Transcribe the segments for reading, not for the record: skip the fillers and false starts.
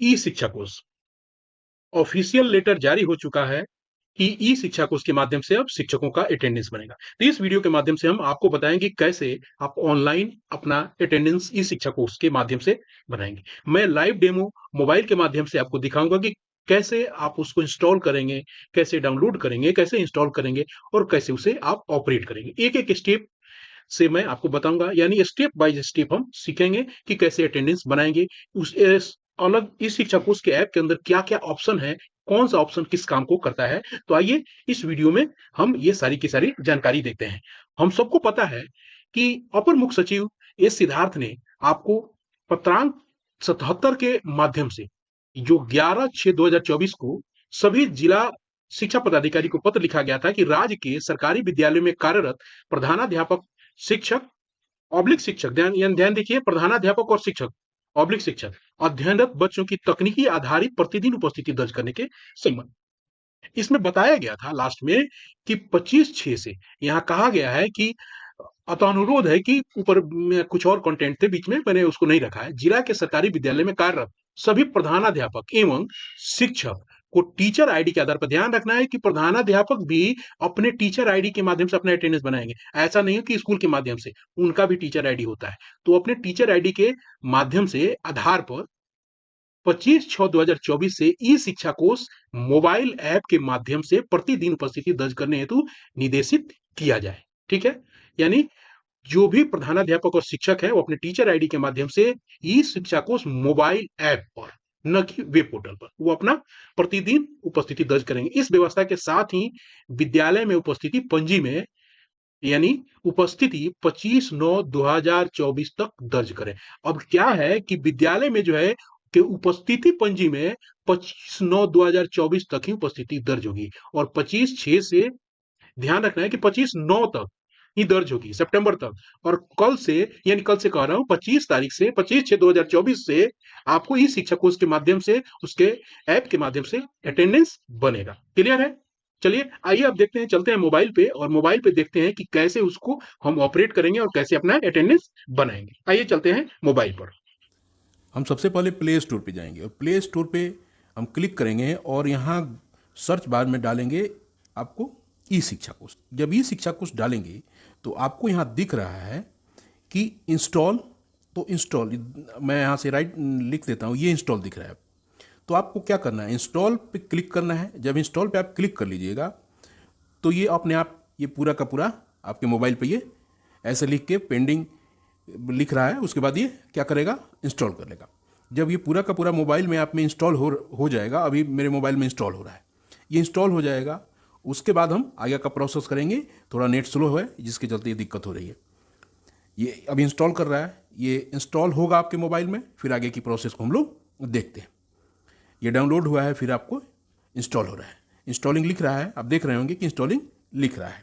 ई शिक्षा कोष official letter जारी हो चुका है कि ई शिक्षा कोष के माध्यम से अब शिक्षकों का अटेंडेंस बनेगा। तो इस वीडियो के माध्यम से हम आपको बताएंगे कैसे आप ऑनलाइन अपना अटेंडेंस ई शिक्षा कोष के माध्यम से बनाएंगे। मैं लाइव डेमो मोबाइल के माध्यम से आपको दिखाऊंगा कि कैसे आप उसको इंस्टॉल करेंगे, कैसे डाउनलोड करेंगे, कैसे इंस्टॉल करेंगे और कैसे उसे आप ऑपरेट करेंगे। एक एक स्टेप से मैं आपको बताऊंगा, यानी स्टेप बाय स्टेप हम सीखेंगे कि कैसे अटेंडेंस बनाएंगे। अलग इस शिक्षा कोर्स के ऐप के अंदर क्या क्या ऑप्शन है, कौन सा ऑप्शन किस काम को करता है। तो आइए इस वीडियो में हम ये सारी की सारी जानकारी देते हैं। हम सबको पता है कि अपर मुख्य सचिव एस सिद्धार्थ ने आपको पत्रांक 77 के माध्यम से जो 11/6/2024 को सभी जिला शिक्षा पदाधिकारी को पत्र लिखा गया था कि राज्य के सरकारी विद्यालयों में कार्यरत प्रधानाध्यापक, शिक्षक, ऑब्लिक शिक्षक, ध्यान देखिए, प्रधानाध्यापक और शिक्षक, ऑब्लिक शिक्षक, अध्ययनरत बच्चों की तकनीकी आधारित प्रतिदिन उपस्थिति दर्ज करने के संबंध। इसमें बताया गया था लास्ट में कि 25/6 से यहाँ कहा गया है कि अतः अनुरोध है कि ऊपर में कुछ और कंटेंट थे, बीच में मैंने उसको नहीं रखा है। जिला के सरकारी विद्यालय में कार्यरत सभी प्रधानाध्यापक एवं शिक्षक को टीचर आईडी के आधार पर ध्यान रखना है कि प्रधानाध्यापक भी अपने टीचर आईडी के माध्यम से अपना अटेंडेंस बनाएंगे। ऐसा नहीं है कि स्कूल के माध्यम से, उनका भी टीचर आईडी होता है। तो अपने टीचर आईडी के माध्यम से आधार पर 25/6/2024 से ई शिक्षा कोष मोबाइल ऐप के माध्यम से प्रतिदिन उपस्थिति दर्ज करने हेतु निर्देशित किया जाए। ठीक है, यानी जो भी प्रधानाध्यापक और शिक्षक है वो अपने टीचर आईडी के माध्यम से ई शिक्षा कोष मोबाइल ऐप पर, न कि वेब पोर्टल पर, वो अपना प्रतिदिन उपस्थिति दर्ज करेंगे। इस व्यवस्था के साथ ही विद्यालय में उपस्थिति पंजी में, यानी उपस्थिति 25/9/2024 तक दर्ज करें। अब क्या है कि विद्यालय में जो है कि उपस्थिति पंजी में 25/9/2024 तक ही उपस्थिति दर्ज होगी और 25/6 से ध्यान रखना है कि 25/9 तक ही दर्ज होगी, सितंबर तक। और कल से, यानी कल से कह रहा हूं, 25 तारीख से, 25/6/2024 से आपको ई शिक्षा कोष के माध्यम से, उसके ऐप के माध्यम से अटेंडेंस बनेगा। क्लियर है? चलिए आइए अब देखते हैं, चलते हैं मोबाइल पे और मोबाइल पे देखते हैं कि कैसे उसको हम ऑपरेट करेंगे और कैसे अपना अटेंडेंस बनाएंगे। आइए चलते हैं मोबाइल पर। हम सबसे पहले प्ले स्टोर पे जाएंगे और प्ले स्टोर पे हम क्लिक करेंगे और यहाँ सर्च बार में डालेंगे आपको ई शिक्षा कोर्स। जब ई शिक्षा कोर्स डालेंगे तो आपको यहाँ दिख रहा है कि इंस्टॉल, तो इंस्टॉल मैं यहाँ से राइट लिख देता हूँ, ये इंस्टॉल दिख रहा है। तो आपको क्या करना है, इंस्टॉल पे क्लिक करना है। जब इंस्टॉल पे आप क्लिक कर लीजिएगा तो ये अपने आप ये पूरा का पूरा आपके मोबाइल पे ये ऐसे लिख के पेंडिंग लिख रहा है। उसके बाद ये क्या करेगा, इंस्टॉल कर लेगा। जब ये पूरा का पूरा मोबाइल में आप में इंस्टॉल हो जाएगा, अभी मेरे मोबाइल में इंस्टॉल हो रहा है, ये इंस्टॉल हो जाएगा। उसके बाद हम आगे का प्रोसेस करेंगे। थोड़ा नेट स्लो है जिसके चलते ये दिक्कत हो रही है। ये अभी इंस्टॉल कर रहा है, ये इंस्टॉल होगा आपके मोबाइल में, फिर आगे की प्रोसेस को हम लोग देखते हैं। ये डाउनलोड हुआ है, फिर आपको इंस्टॉल हो रहा है। इंस्टॉलिंग लिख रहा है, आप देख रहे होंगे कि इंस्टॉलिंग लिख रहा है।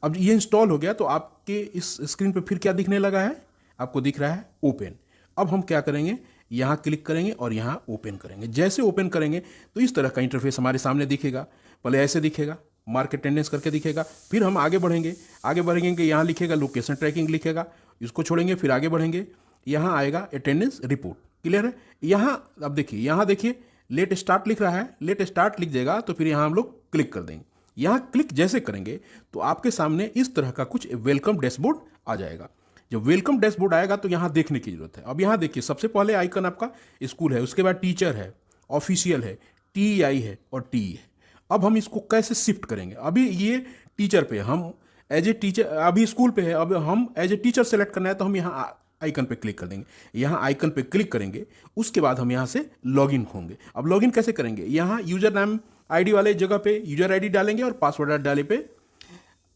अब ये इंस्टॉल हो गया तो आपके इस स्क्रीन पे फिर क्या दिखने लगा है, आपको दिख रहा है ओपन। अब हम क्या करेंगे, यहाँ क्लिक करेंगे और यहाँ ओपन करेंगे। जैसे ओपन करेंगे तो इस तरह का इंटरफेस हमारे सामने दिखेगा। पहले ऐसे दिखेगा, मार्क अटेंडेंस करके दिखेगा। फिर हम आगे बढ़ेंगे, आगे बढ़ेंगे, यहाँ लिखेगा लोकेशन ट्रैकिंग लिखेगा, इसको छोड़ेंगे। फिर आगे बढ़ेंगे, यहाँ आएगा अटेंडेंस रिपोर्ट। क्लियर है? यहाँ अब देखिए, यहाँ देखिए लेट स्टार्ट लिख रहा है, लेट स्टार्ट लिख देगा तो फिर यहाँ हम लोग क्लिक कर देंगे। यहाँ क्लिक जैसे करेंगे तो आपके सामने इस तरह का कुछ वेलकम डैशबोर्ड आ जाएगा। जब वेलकम डैशबोर्ड आएगा तो यहाँ देखने की जरूरत है। अब यहाँ देखिए, सबसे पहले आइकन आपका स्कूल है, उसके बाद टीचर है, ऑफिशियल है, TEI है और TE है। अब हम इसको कैसे शिफ्ट करेंगे, अभी ये टीचर पे हम एज ए टीचर, अभी स्कूल पे है, अब हम एज ए टीचर सेलेक्ट करना है तो हम यहाँ आइकन पे क्लिक कर देंगे। यहाँ आइकन पे क्लिक करेंगे, उसके बाद हम यहाँ से लॉगिन होंगे। अब लॉगिन कैसे करेंगे, यहाँ यूजर नाम आईडी वाले जगह पे यूजर आईडी डालेंगे और पासवर्ड डाले पे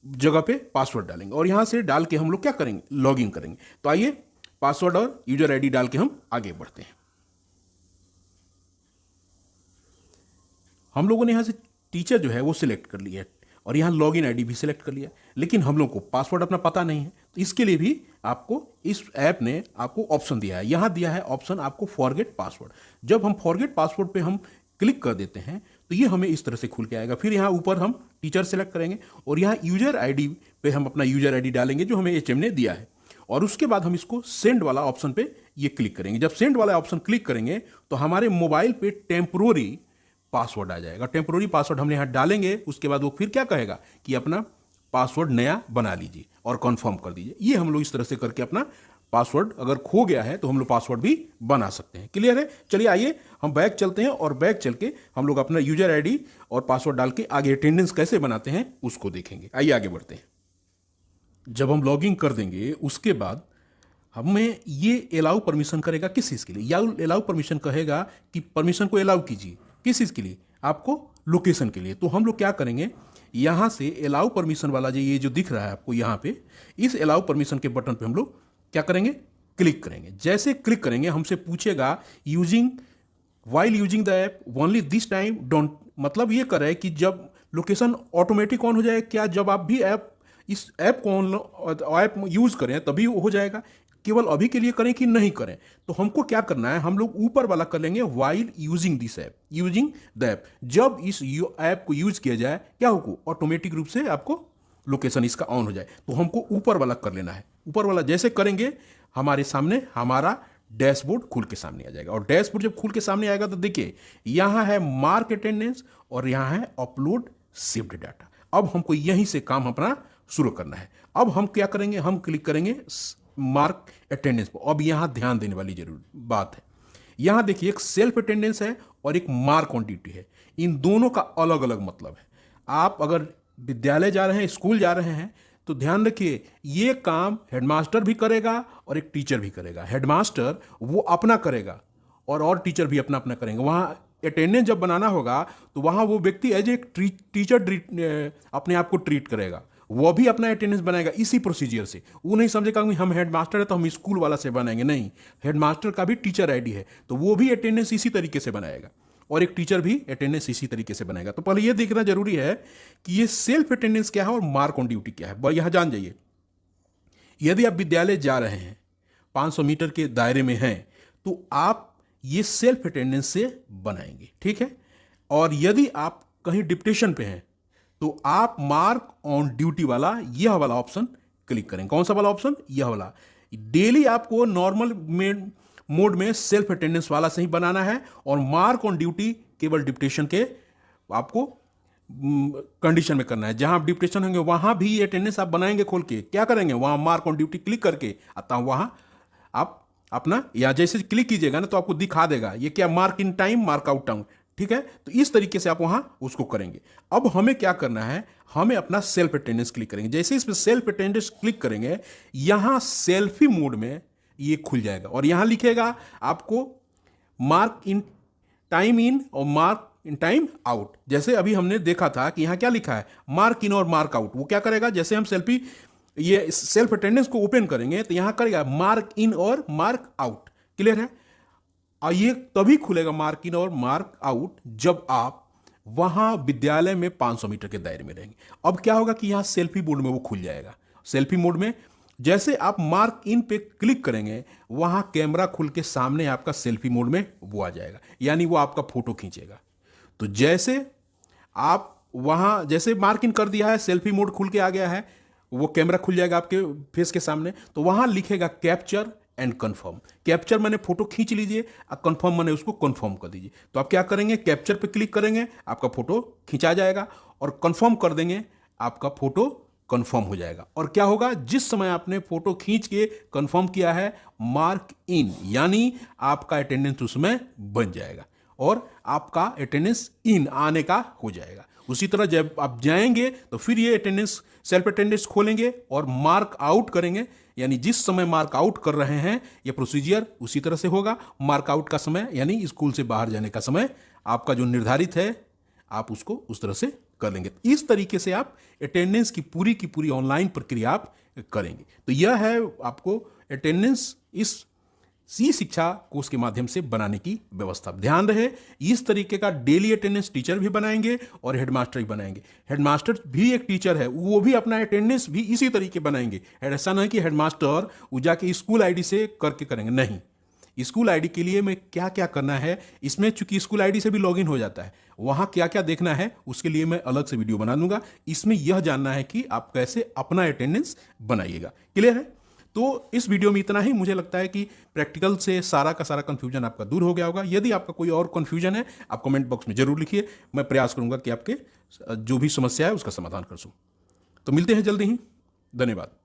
जगह पे पासवर्ड डालेंगे और यहाँ से डाल के हम लोग क्या करेंगे, लॉगिन करेंगे। तो आइए पासवर्ड और यूजर आईडी डाल के हम आगे बढ़ते हैं। हम लोगों ने यहाँ से टीचर जो है वो सिलेक्ट कर लिया है और यहाँ लॉगिन आईडी भी सिलेक्ट कर लिया, लेकिन हम लोग को पासवर्ड अपना पता नहीं है। तो इसके लिए भी आपको इस ऐप ने आपको ऑप्शन दिया है, यहाँ दिया है ऑप्शन आपको फॉरगेट पासवर्ड। जब हम फॉरगेट पासवर्ड पे हम क्लिक कर देते हैं तो ये हमें इस तरह से खुल के आएगा। फिर यहाँ ऊपर हम टीचर सेलेक्ट करेंगे और यहाँ यूजर आईडी पे हम अपना यूजर आईडी डालेंगे जो हमें HM ने दिया है और उसके बाद हम इसको सेंड वाला ऑप्शन पे ये क्लिक करेंगे। जब सेंड वाला ऑप्शन क्लिक करेंगे तो हमारे मोबाइल पे टेम्पोररी पासवर्ड आ जाएगा। टेम्पोररी पासवर्ड हमने यहाँ डालेंगे, उसके बाद वो फिर क्या कहेगा कि अपना पासवर्ड नया बना लीजिए और कंफर्म कर दीजिए। ये हम लोग इस तरह से करके अपना पासवर्ड अगर खो गया है तो हम लोग पासवर्ड भी बना सकते हैं। क्लियर है? चलिए आइए हम बैक चलते हैं और बैक चल के हम लोग अपना यूजर आईडी और पासवर्ड डाल के आगे अटेंडेंस कैसे बनाते हैं उसको देखेंगे। आइए आगे बढ़ते हैं। जब हम लॉगिन कर देंगे उसके बाद हमें ये अलाउ परमिशन करेगा किस चीज़ के लिए? या अलाउ परमिशन कहेगा कि परमिशन को अलाउ कीजिए। किस चीज़ के लिए? आपको लोकेशन के लिए। तो हम लोग क्या करेंगे, यहाँ से अलाउ परमिशन वाला जो ये जो दिख रहा है आपको यहाँ पे, इस अलाउ परमिशन के बटन पे हम लोग क्या करेंगे, क्लिक करेंगे। जैसे क्लिक करेंगे हमसे पूछेगा using while using the app only this time don't, मतलब ये करे कि जब लोकेशन ऑटोमेटिक ऑन हो जाए क्या, जब आप भी ऐप इस ऐप को ऐप यूज करें तभी हो जाएगा, केवल अभी के लिए करें कि नहीं करें। तो हमको क्या करना है, हम लोग ऊपर वाला कर लेंगे while using this app, using the app. जब इस ऐप को यूज किया जाए क्या होगा, ऑटोमेटिक रूप से आपको लोकेशन इसका ऑन हो जाए। तो हमको ऊपर वाला कर लेना है। ऊपर वाला जैसे करेंगे हमारे सामने हमारा डैशबोर्ड खुल के सामने आ जाएगा। और डैशबोर्ड जब खुल के सामने आएगा तो देखिए यहाँ है मार्क अटेंडेंस और यहाँ है अपलोड सेव्ड डाटा। अब हमको यहीं से काम अपना शुरू करना है। अब हम क्या करेंगे, हम क्लिक करेंगे मार्क अटेंडेंस पर। अब यहाँ ध्यान देने वाली जरूर बात है, यहाँ देखिए एक सेल्फ अटेंडेंस है और एक मार्क ऑन ड्यूटी है। इन दोनों का अलग अलग मतलब है। आप अगर विद्यालय जा रहे हैं, स्कूल जा रहे हैं, तो ध्यान रखिए ये काम हेडमास्टर भी करेगा और एक टीचर भी करेगा। हेडमास्टर वो अपना करेगा और टीचर भी अपना अपना करेंगे। वहाँ अटेंडेंस जब बनाना होगा तो वहाँ वो व्यक्ति एज एक टीचर अपने आप को ट्रीट करेगा, वो भी अपना अटेंडेंस बनाएगा इसी प्रोसीजर से। वो नहीं समझेगा कि हम हेडमास्टर है तो हम स्कूल वाला से बनाएंगे, नहीं, हेडमास्टर का भी टीचर आईडी है तो वो भी अटेंडेंस इसी तरीके से बनाएगा और एक टीचर भी अटेंडेंस इसी तरीके से बनाएगा। तो पहले ये देखना जरूरी है कि ये सेल्फ अटेंडेंस क्या है और मार्क ऑन ड्यूटी क्या है। यहां जान जाइए, यदि आप विद्यालय जा रहे हैं 500 मीटर के दायरे में हैं तो आप ये सेल्फ अटेंडेंस से बनाएंगे, ठीक है। और यदि आप कहीं डिप्टेशन पे हैं तो आप मार्क ऑन ड्यूटी वाला यह वाला ऑप्शन क्लिक करें। कौन सा वाला ऑप्शन? यह वाला। डेली आपको नॉर्मल मोड में सेल्फ अटेंडेंस वाला से ही बनाना है और मार्क ऑन ड्यूटी केवल डिप्टेशन के आपको कंडीशन में करना है। जहां आप डिप्टेशन होंगे वहां भी ये अटेंडेंस आप बनाएंगे खोल के। क्या करेंगे, वहां मार्क ऑन ड्यूटी क्लिक करके आता हूं, वहां आप अपना या जैसे क्लिक कीजिएगा ना तो आपको दिखा देगा ये क्या, mark in time, mark out time, ठीक है। तो इस तरीके से आप वहां उसको करेंगे। अब हमें क्या करना है, हमें अपना सेल्फ अटेंडेंस क्लिक करेंगे। जैसे इसमें सेल्फ अटेंडेंस क्लिक करेंगे यहां सेल्फी मोड में ये खुल जाएगा और यहां लिखेगा आपको मार्क इन टाइम इन और मार्क इन टाइम आउट। जैसे अभी हमने देखा था कि यहां क्या लिखा है, मार्क इन और मार्क आउट। वो क्या करेगा, जैसे हम ये सेल्फ अटेंडेंस को ओपन करेंगे तो यहां करेगा मार्क इन और मार्क आउट। क्लियर है? और ये तभी खुलेगा मार्क इन और मार्क आउट जब आप वहां विद्यालय में 500 मीटर के दायरे में रहेंगे। अब क्या होगा कि यहां सेल्फी मोड में वो खुल जाएगा। सेल्फी मोड में जैसे आप मार्क इन पे क्लिक करेंगे वहां कैमरा खुल के सामने आपका सेल्फी मोड में वो आ जाएगा, यानी वो आपका फोटो खींचेगा। तो जैसे आप वहां जैसे मार्क इन कर दिया है, सेल्फी मोड खुल के आ गया है, वो कैमरा खुल जाएगा आपके फेस के सामने, तो वहां लिखेगा कैप्चर एंड कंफर्म। कैप्चर मैंने फोटो खींच लीजिए और कंफर्म मैंने उसको कंफर्म कर दीजिए। तो आप क्या करेंगे, कैप्चर पे क्लिक करेंगे आपका फोटो खींचा जाएगा और कंफर्म कर देंगे आपका फोटो कंफर्म हो जाएगा। और क्या होगा, जिस समय आपने फोटो खींच के कंफर्म किया है मार्क इन, यानी आपका अटेंडेंस उसमें बन जाएगा और आपका अटेंडेंस इन आने का हो जाएगा। उसी तरह जब आप जाएंगे तो फिर ये अटेंडेंस सेल्फ अटेंडेंस खोलेंगे और मार्क आउट करेंगे, यानी जिस समय मार्क आउट कर रहे हैं ये प्रोसीजर उसी तरह से होगा। मार्क आउट का समय यानी स्कूल से बाहर जाने का समय आपका जो निर्धारित है आप उसको उस तरह से कर लेंगे। इस तरीके से आप अटेंडेंस की पूरी ऑनलाइन प्रक्रिया आप करेंगे। तो यह है आपको अटेंडेंस इस सी शिक्षा कोर्स के माध्यम से बनाने की व्यवस्था। ध्यान रहे इस तरीके का डेली अटेंडेंस टीचर भी बनाएंगे और हेडमास्टर भी बनाएंगे। हेडमास्टर भी एक टीचर है, वो भी अपना अटेंडेंस भी इसी तरीके बनाएंगे। ऐसा नहीं कि हेडमास्टर वो जाके स्कूल आईडी से करके करेंगे, नहीं। स्कूल आईडी के लिए मैं क्या क्या करना है, इसमें चूंकि स्कूल आईडी से भी लॉगिन हो जाता है, वहां क्या क्या देखना है उसके लिए मैं अलग से वीडियो बना दूंगा। इसमें यह जानना है कि आप कैसे अपना अटेंडेंस बनाइएगा। क्लियर है? तो इस वीडियो में इतना ही। मुझे लगता है कि प्रैक्टिकल से सारा का सारा कन्फ्यूजन आपका दूर हो गया होगा। यदि आपका कोई और कन्फ्यूजन है, आप कमेंट बॉक्स में जरूर लिखिए, मैं प्रयास करूंगा कि आपके जो भी समस्या है उसका समाधान कर सकूं। तो मिलते हैं जल्दी ही। धन्यवाद।